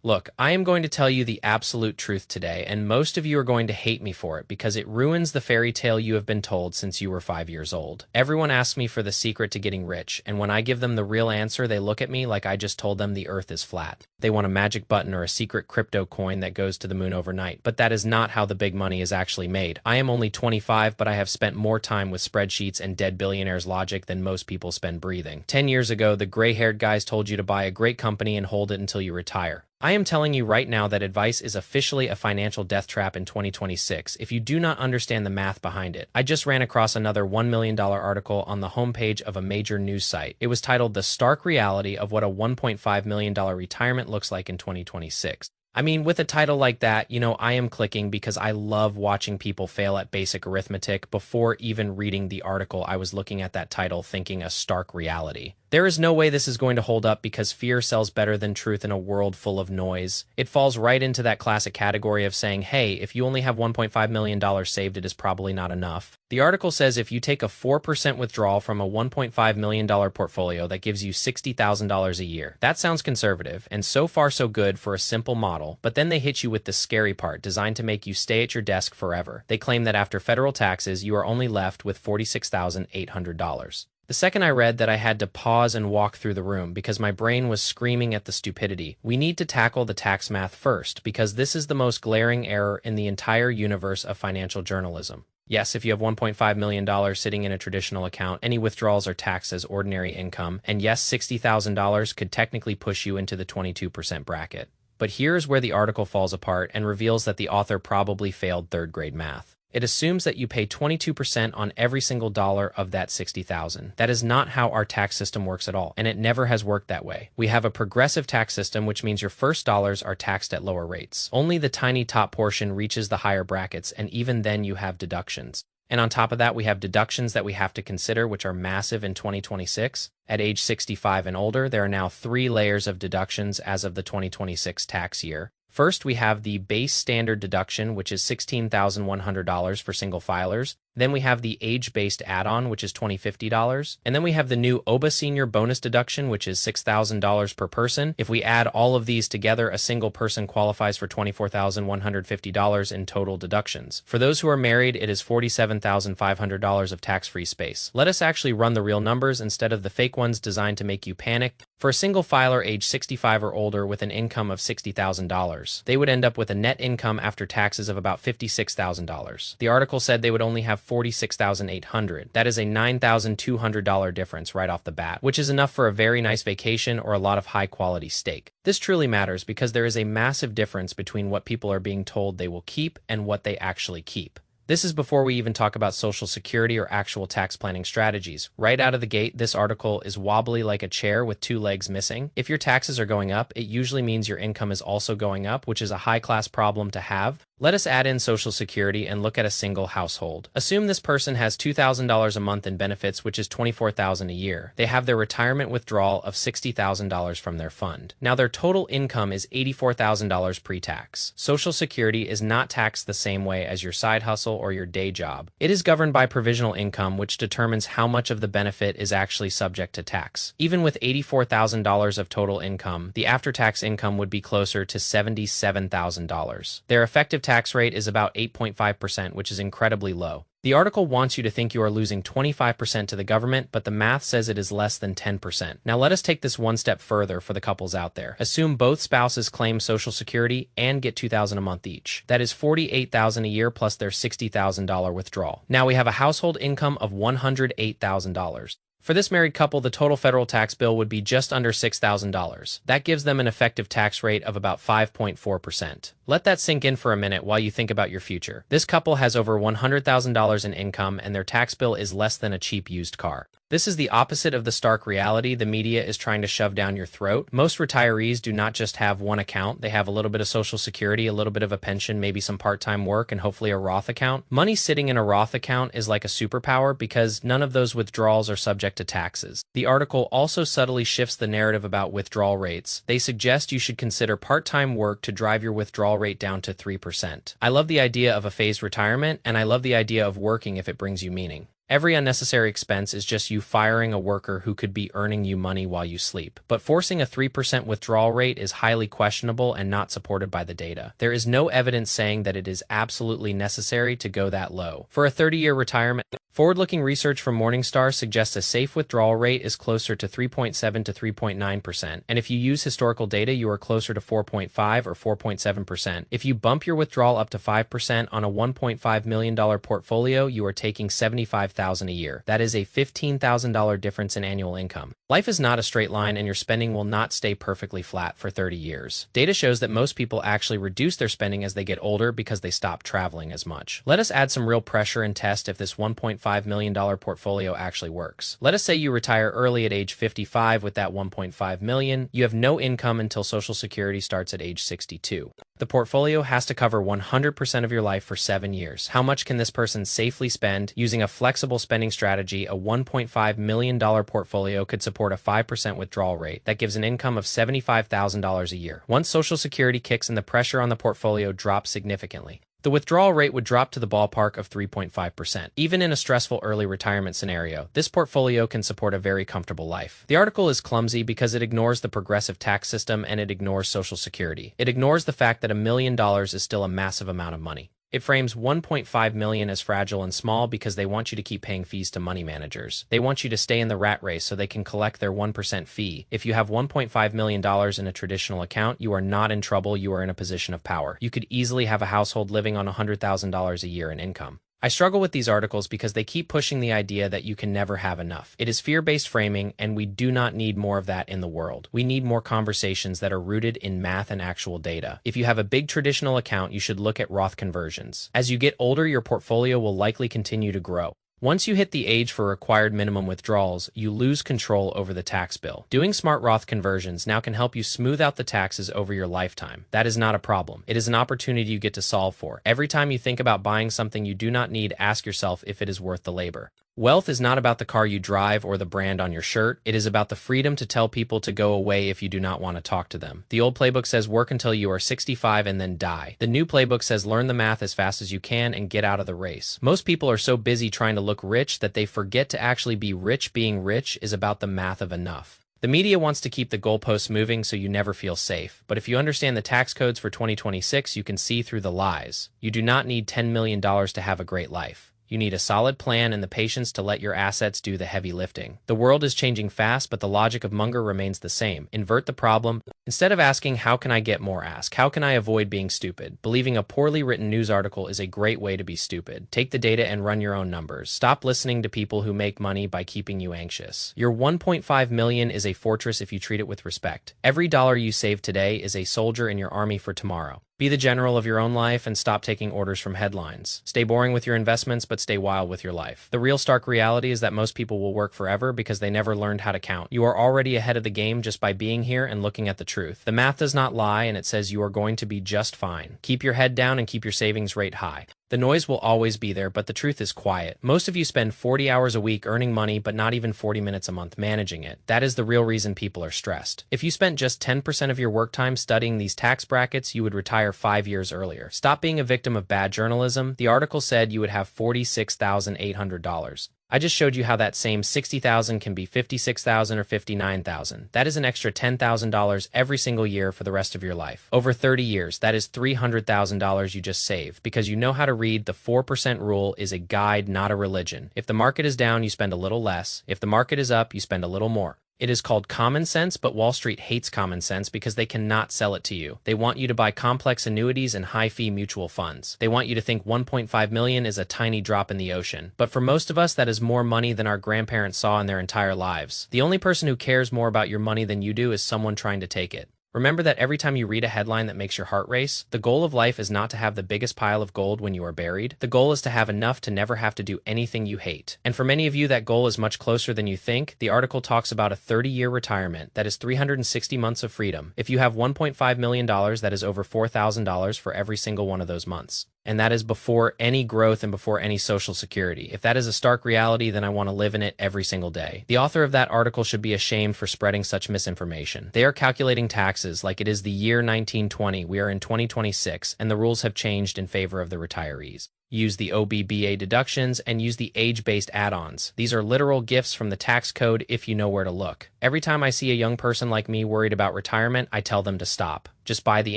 Look, I am going to tell you the absolute truth today, and most of you are going to hate me for it because it ruins the fairy tale you have been told since you were 5 years old. Everyone asks me for the secret to getting rich, and when I give them the real answer, they look at me like I just told them the earth is flat. They want a magic button or a secret crypto coin that goes to the moon overnight, but that is not how the big money is actually made. I am only 25, but I have spent more time with spreadsheets and dead billionaires' logic than most people spend breathing. 10 years ago, the gray-haired guys told you to buy a great company and hold it until you retire. I am telling you right now that advice is officially a financial death trap in 2026 if you do not understand the math behind it. I just ran across another $1 million article on the homepage of a major news site. It was titled "The Stark Reality of What a $1.5 million Retirement Looks Like in 2026." I mean, with a title like that, I am clicking because I love watching people fail at basic arithmetic. Before even reading the article, I was looking at that title thinking a stark reality. There is no way this is going to hold up because fear sells better than truth in a world full of noise. It falls right into that classic category of saying, hey, if you only have $1.5 million saved, it is probably not enough. The article says if you take a 4% withdrawal from a $1.5 million portfolio, that gives you $60,000 a year. That sounds conservative, and so far so good for a simple model, but then they hit you with the scary part, designed to make you stay at your desk forever. They claim that after federal taxes, you are only left with $46,800. The second I read that, I had to pause and walk through the room because my brain was screaming at the stupidity. We need to tackle the tax math first because this is the most glaring error in the entire universe of financial journalism. Yes, if you have $1.5 million sitting in a traditional account, any withdrawals are taxed as ordinary income, and yes, $60,000 could technically push you into the 22% bracket. But here's where the article falls apart and reveals that the author probably failed third-grade math. It assumes that you pay 22% on every single dollar of that $60,000. That is not how our tax system works at all, and it never has worked that way. We have a progressive tax system, which means your first dollars are taxed at lower rates. Only the tiny top portion reaches the higher brackets, and even then you have deductions. And on top of that, we have deductions that we have to consider, which are massive in 2026. At age 65 and older, there are now 3 layers of deductions as of the 2026 tax year. First, we have the base standard deduction, which is $16,100 for single filers. Then we have the age-based add-on, which is $2,050. And then we have the new OBA senior bonus deduction, which is $6,000 per person. If we add all of these together, a single person qualifies for $24,150 in total deductions. For those who are married, it is $47,500 of tax-free space. Let us actually run the real numbers instead of the fake ones designed to make you panic. For a single filer age 65 or older with an income of $60,000, they would end up with a net income after taxes of about $56,000. The article said they would only have $46,800. That is a $9,200 difference right off the bat, which is enough for a very nice vacation or a lot of high-quality steak. This truly matters because there is a massive difference between what people are being told they will keep and what they actually keep. This is before we even talk about Social Security or actual tax planning strategies. Right out of the gate, this article is wobbly like a chair with 2 legs missing. If your taxes are going up, it usually means your income is also going up, which is a high-class problem to have. Let us add in Social Security and look at a single household. Assume this person has $2,000 a month in benefits, which is $24,000 a year. They have their retirement withdrawal of $60,000 from their fund. Now their total income is $84,000 pre-tax. Social Security is not taxed the same way as your side hustle or your day job. It is governed by provisional income, which determines how much of the benefit is actually subject to tax. Even with $84,000 of total income, the after-tax income would be closer to $77,000. Their effective tax rate is about 8.5%, which is incredibly low. The article wants you to think you are losing 25% to the government, but the math says it is less than 10%. Now let us take this one step further for the couples out there. Assume both spouses claim Social Security and get $2,000 a month each. That is $48,000 a year plus their $60,000 withdrawal. Now we have a household income of $108,000. For this married couple, the total federal tax bill would be just under $6,000. That gives them an effective tax rate of about 5.4%. Let that sink in for a minute while you think about your future. This couple has over $100,000 in income and their tax bill is less than a cheap used car. This is the opposite of the stark reality the media is trying to shove down your throat. Most retirees do not just have one account. They have a little bit of Social Security, a little bit of a pension, maybe some part-time work, and hopefully a Roth account. Money sitting in a Roth account is like a superpower because none of those withdrawals are subject to taxes. The article also subtly shifts the narrative about withdrawal rates. They suggest you should consider part-time work to drive your withdrawal rate down to 3%. I love the idea of a phased retirement, and I love the idea of working if it brings you meaning. Every unnecessary expense is just you firing a worker who could be earning you money while you sleep. But forcing a 3% withdrawal rate is highly questionable and not supported by the data. There is no evidence saying that it is absolutely necessary to go that low. For a 30-year retirement, forward-looking research from Morningstar suggests a safe withdrawal rate is closer to 3.7 to 3.9%, and if you use historical data, you are closer to 4.5 or 4.7%. If you bump your withdrawal up to 5% on a $1.5 million portfolio, you are taking $75,000 a year. That is a $15,000 difference in annual income. Life is not a straight line, and your spending will not stay perfectly flat for 30 years. Data shows that most people actually reduce their spending as they get older because they stop traveling as much. Let us add some real pressure and test if this $1.5 million portfolio actually works. Let us say you retire early at age 55 with that $1.5 million. You have no income until Social Security starts at age 62. The portfolio has to cover 100% of your life for 7 years. How much can this person safely spend? Using a flexible spending strategy, a $1.5 million portfolio could support a 5% withdrawal rate. That gives an income of $75,000 a year. Once Social Security kicks in, the pressure on the portfolio drops significantly. The withdrawal rate would drop to the ballpark of 3.5%. Even in a stressful early retirement scenario, this portfolio can support a very comfortable life. The article is clumsy because it ignores the progressive tax system and it ignores Social Security. It ignores the fact that $1 million is still a massive amount of money. It frames $1.5 million as fragile and small because they want you to keep paying fees to money managers. They want you to stay in the rat race so they can collect their 1% fee. If you have $1.5 million in a traditional account, you are not in trouble. You are in a position of power. You could easily have a household living on $100,000 a year in income. I struggle with these articles because they keep pushing the idea that you can never have enough. It is fear-based framing, and we do not need more of that in the world. We need more conversations that are rooted in math and actual data. If you have a big traditional account, you should look at Roth conversions. As you get older, your portfolio will likely continue to grow. Once you hit the age for required minimum withdrawals, you lose control over the tax bill. Doing smart Roth conversions now can help you smooth out the taxes over your lifetime. That is not a problem. It is an opportunity you get to solve for. Every time you think about buying something you do not need, ask yourself if it is worth the labor. Wealth is not about the car you drive or the brand on your shirt. It is about the freedom to tell people to go away if you do not want to talk to them. The old playbook says work until you are 65 and then die. The new playbook says learn the math as fast as you can and get out of the race. Most people are so busy trying to look rich that they forget to actually be rich. Being rich is about the math of enough. The media wants to keep the goalposts moving so you never feel safe. But if you understand the tax codes for 2026, you can see through the lies. You do not need $10 million to have a great life. You need a solid plan and the patience to let your assets do the heavy lifting. The world is changing fast, but the logic of Munger remains the same. Invert the problem. Instead of asking, how can I get more, ask, how can I avoid being stupid? Believing a poorly written news article is a great way to be stupid. Take the data and run your own numbers. Stop listening to people who make money by keeping you anxious. Your $1.5 million is a fortress if you treat it with respect. Every dollar you save today is a soldier in your army for tomorrow. Be the general of your own life and stop taking orders from headlines. Stay boring with your investments, but stay wild with your life. The real stark reality is that most people will work forever because they never learned how to count. You are already ahead of the game just by being here and looking at the truth. The math does not lie, and it says you are going to be just fine. Keep your head down and keep your savings rate high. The noise will always be there, but the truth is quiet. Most of you spend 40 hours a week earning money, but not even 40 minutes a month managing it. That is the real reason people are stressed. If you spent just 10% of your work time studying these tax brackets, you would retire 5 years earlier. Stop being a victim of bad journalism. The article said you would have $46,800. I just showed you how that same $60,000 can be $56,000 or $59,000. That is an extra $10,000 every single year for the rest of your life. Over 30 years, that is $300,000 you just saved. Because you know how to read, the 4% rule is a guide, not a religion. If the market is down, you spend a little less. If the market is up, you spend a little more. It is called common sense, but Wall Street hates common sense because they cannot sell it to you. They want you to buy complex annuities and high-fee mutual funds. They want you to think $1.5 million is a tiny drop in the ocean. But for most of us, that is more money than our grandparents saw in their entire lives. The only person who cares more about your money than you do is someone trying to take it. Remember that every time you read a headline that makes your heart race, the goal of life is not to have the biggest pile of gold when you are buried. The goal is to have enough to never have to do anything you hate. And for many of you, that goal is much closer than you think. The article talks about a 30-year retirement. That is 360 months of freedom. If you have $1.5 million, that is over $4,000 for every single one of those months. And that is before any growth and before any Social Security. If that is a stark reality, then I want to live in it every single day. The author of that article should be ashamed for spreading such misinformation. They are calculating taxes like it is the year 1920. We are in 2026, and the rules have changed in favor of the retirees. use the OBBA deductions, and use the age-based add-ons. These are literal gifts from the tax code if you know where to look. Every time I see a young person like me worried about retirement, I tell them to stop. Just buy the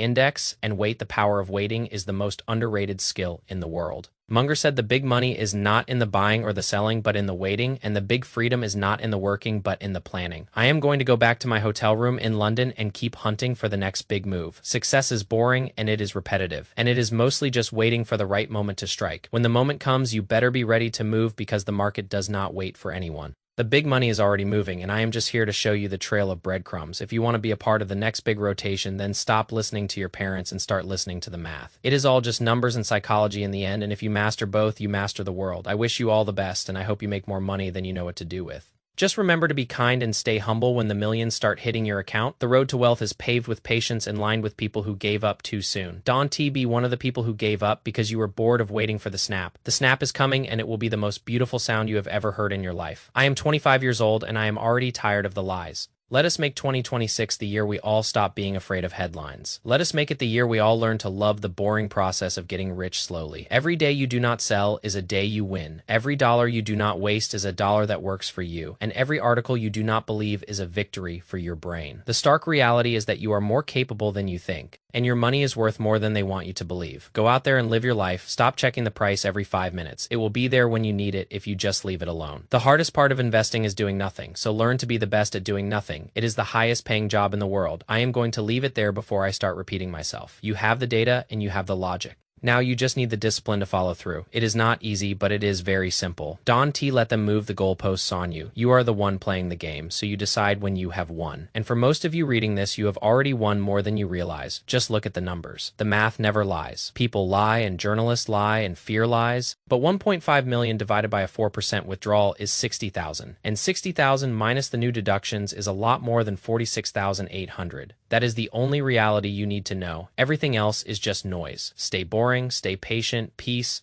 index and wait. The power of waiting is the most underrated skill in the world. Munger said the big money is not in the buying or the selling, but in the waiting, and the big freedom is not in the working, but in the planning. I am going to go back to my hotel room in London and keep hunting for the next big move. Success is boring and it is repetitive, and it is mostly just waiting for the right moment to strike. When the moment comes, you better be ready to move because the market does not wait for anyone. The big money is already moving, and I am just here to show you the trail of breadcrumbs. If you want to be a part of the next big rotation, then stop listening to your parents and start listening to the math. It is all just numbers and psychology in the end, and if you master both, you master the world. I wish you all the best, and I hope you make more money than you know what to do with. Just remember to be kind and stay humble when the millions start hitting your account. The road to wealth is paved with patience and lined with people who gave up too soon. Don T. Be one of the people who gave up because you were bored of waiting for the snap. The snap is coming, and it will be the most beautiful sound you have ever heard in your life. I am 25 years old, and I am already tired of the lies. Let us make 2026 the year we all stop being afraid of headlines. Let us make it the year we all learn to love the boring process of getting rich slowly. Every day you do not sell is a day you win. Every dollar you do not waste is a dollar that works for you. And every article you do not believe is a victory for your brain. The stark reality is that you are more capable than you think, and your money is worth more than they want you to believe. Go out there and live your life. Stop checking the price every 5 minutes. It will be there when you need it if you just leave it alone. The hardest part of investing is doing nothing, so learn to be the best at doing nothing. It is the highest paying job in the world. I am going to leave it there before I start repeating myself. You have the data and you have the logic. Now you just need the discipline to follow through. It is not easy, but it is very simple. Don T. Let them move the goalposts on you. You are the one playing the game, so you decide when you have won. And for most of you reading this, you have already won more than you realize. Just look at the numbers. The math never lies. People lie, and journalists lie, and fear lies. But 1.5 million divided by a 4% withdrawal is 60,000. And 60,000 minus the new deductions is a lot more than 46,800. That is the only reality you need to know. Everything else is just noise. Stay boring, stay patient, peace,